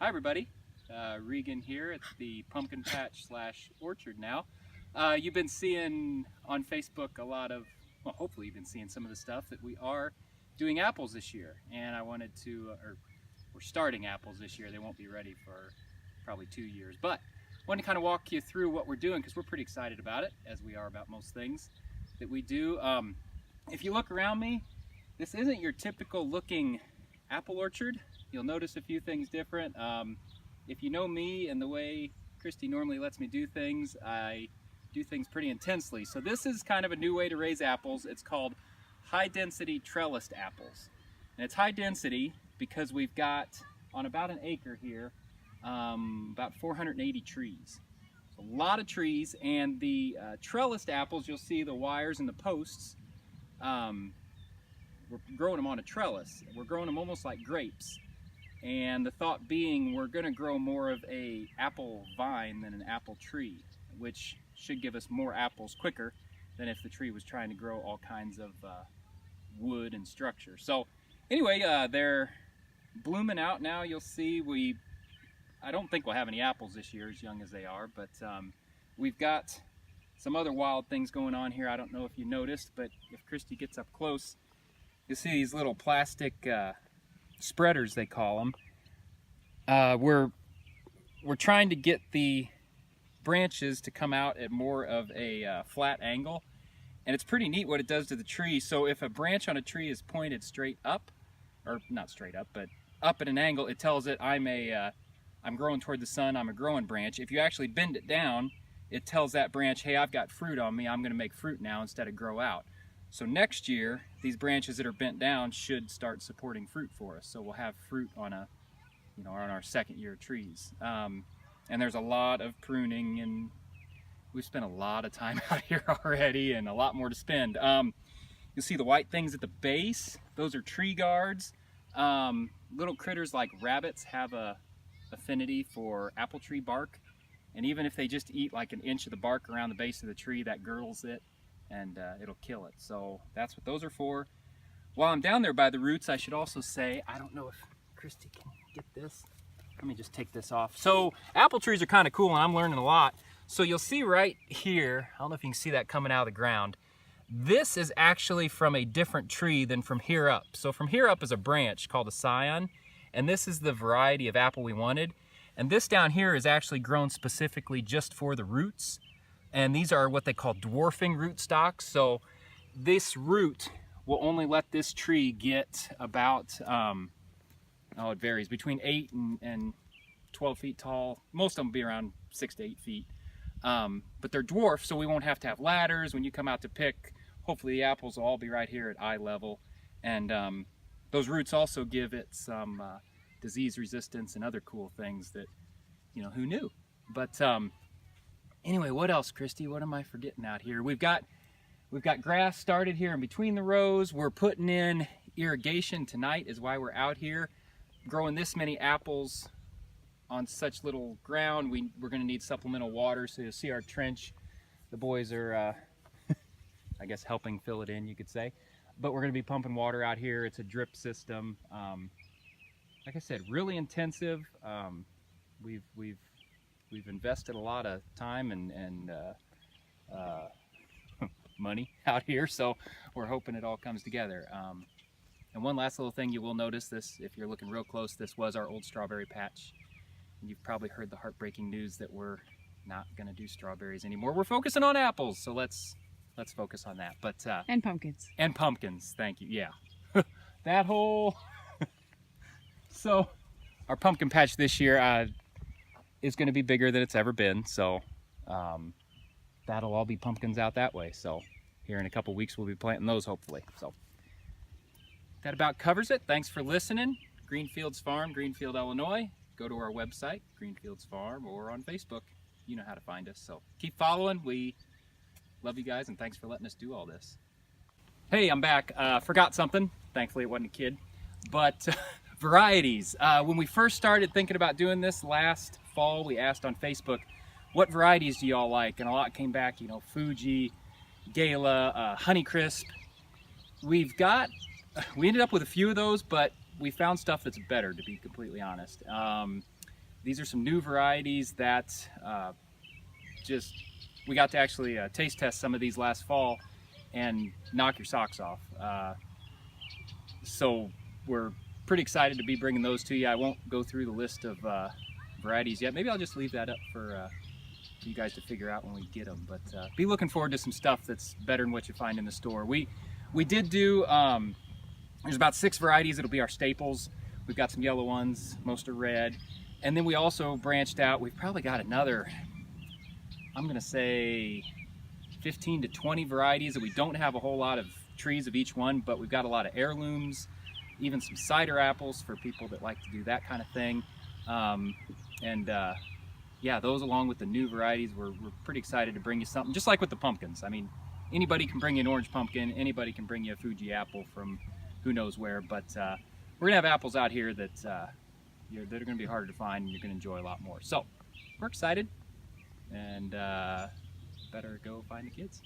Hi everybody, Regan here at the pumpkin patch / orchard now. You've been seeing on Facebook a lot of, well, hopefully you've been seeing some of the stuff that we are doing apples this year, and I wanted to, or we're starting apples this year. They won't be ready for probably 2 years, but I wanted to kind of walk you through what we're doing because we're pretty excited about it, as we are about most things that we do. If you look around me, this isn't your typical looking apple orchard. You'll notice a few things different. If you know me and the way Christy normally lets me do things, I do things pretty intensely. So this is kind of a new way to raise apples. It's called high density trellised apples. And it's high density because we've got, on about an acre here, about 480 trees. So a lot of trees, and the trellised apples, you'll see the wires and the posts. We're growing them on a trellis. We're growing them almost like grapes. And the thought being, we're going to grow more of a apple vine than an apple tree, which should give us more apples quicker than if the tree was trying to grow all kinds of wood and structure. So anyway, they're blooming out now. You'll see I don't think we'll have any apples this year, as young as they are, but we've got some other wild things going on here. I don't know if you noticed, but if Christy gets up close, you'll see these little plastic spreaders, they call them. We're trying to get the branches to come out at more of a flat angle, and it's pretty neat what it does to the tree. So if a branch on a tree is pointed straight up, or not straight up, but up at an angle, it tells it I'm growing toward the sun, I'm a growing branch. If you actually bend it down, it tells that branch, hey, I've got fruit on me, I'm going to make fruit now instead of grow out. So next year, these branches that are bent down should start supporting fruit for us. So we'll have fruit on on our second year trees. And there's a lot of pruning, and we've spent a lot of time out here already, and a lot more to spend. You'll see the white things at the base. Those are tree guards. Little critters like rabbits have a affinity for apple tree bark. And even if they just eat like an inch of the bark around the base of the tree, that girdles it, and it'll kill it. So that's what those are for. While I'm down there by the roots, I should also say, I don't know if Christy can get this. Let me just take this off. So apple trees are kind of cool, and I'm learning a lot. So you'll see right here, I don't know if you can see that coming out of the ground. This is actually from a different tree than from here up. So from here up is a branch called a scion, and this is the variety of apple we wanted. And this down here is actually grown specifically just for the roots. And these are what they call dwarfing rootstocks. So this root will only let this tree get about, it varies, between 8 and 12 feet tall. Most of them will be around 6 to 8 feet. But they're dwarfed, so we won't have to have ladders. When you come out to pick, hopefully the apples will all be right here at eye level. And those roots also give it some disease resistance and other cool things that, who knew? But anyway, what else, Christy? What am I forgetting out here? We've got grass started here in between the rows. We're putting in irrigation tonight, is why we're out here. Growing this many apples on such little ground, we're going to need supplemental water. So you'll see our trench. The boys are, I guess, helping fill it in, you could say. But we're going to be pumping water out here. It's a drip system. Like I said, really intensive. We've invested a lot of time and money out here, so we're hoping it all comes together. And one last little thing you will notice, this, if you're looking real close, this was our old strawberry patch. And you've probably heard the heartbreaking news that we're not going to do strawberries anymore. We're focusing on apples, so let's focus on that. But and pumpkins. And pumpkins, thank you. Yeah, that whole. So our pumpkin patch this year is going to be bigger than it's ever been. So that'll all be pumpkins out that way. So here in a couple weeks we'll be planting those, hopefully. So that about covers it. Thanks for listening. Greenfields Farm, Greenfield, Illinois. Go to our website, Greenfields Farm, or on Facebook. You know how to find us. So keep following. We love you guys, and thanks for letting us do all this. Hey, I'm back. Forgot something. Thankfully it wasn't a kid. But varieties. When we first started thinking about doing this last fall, we asked on Facebook, what varieties do y'all like? And a lot came back, Fuji, Gala, Honeycrisp. We ended up with a few of those, but we found stuff that's better, to be completely honest. These are some new varieties that we got to actually taste test some of these last fall and knock your socks off. So we're pretty excited to be bringing those to you. I won't go through the list of varieties yet. Maybe I'll just leave that up for you guys to figure out when we get them. But be looking forward to some stuff that's better than what you find in the store. We did do, there's about 6 varieties that'll be our staples. We've got some yellow ones, most are red. And then we also branched out, we've probably got another, I'm gonna say 15 to 20 varieties that we don't have a whole lot of trees of each one, but we've got a lot of heirlooms, even some cider apples for people that like to do that kind of thing. Yeah, those along with the new varieties, we're pretty excited to bring you something, just like with the pumpkins. I mean, anybody can bring you an orange pumpkin, anybody can bring you a Fuji apple from who knows where, but we're gonna have apples out here that are gonna be harder to find and you're gonna enjoy a lot more. So, we're excited, and better go find the kids.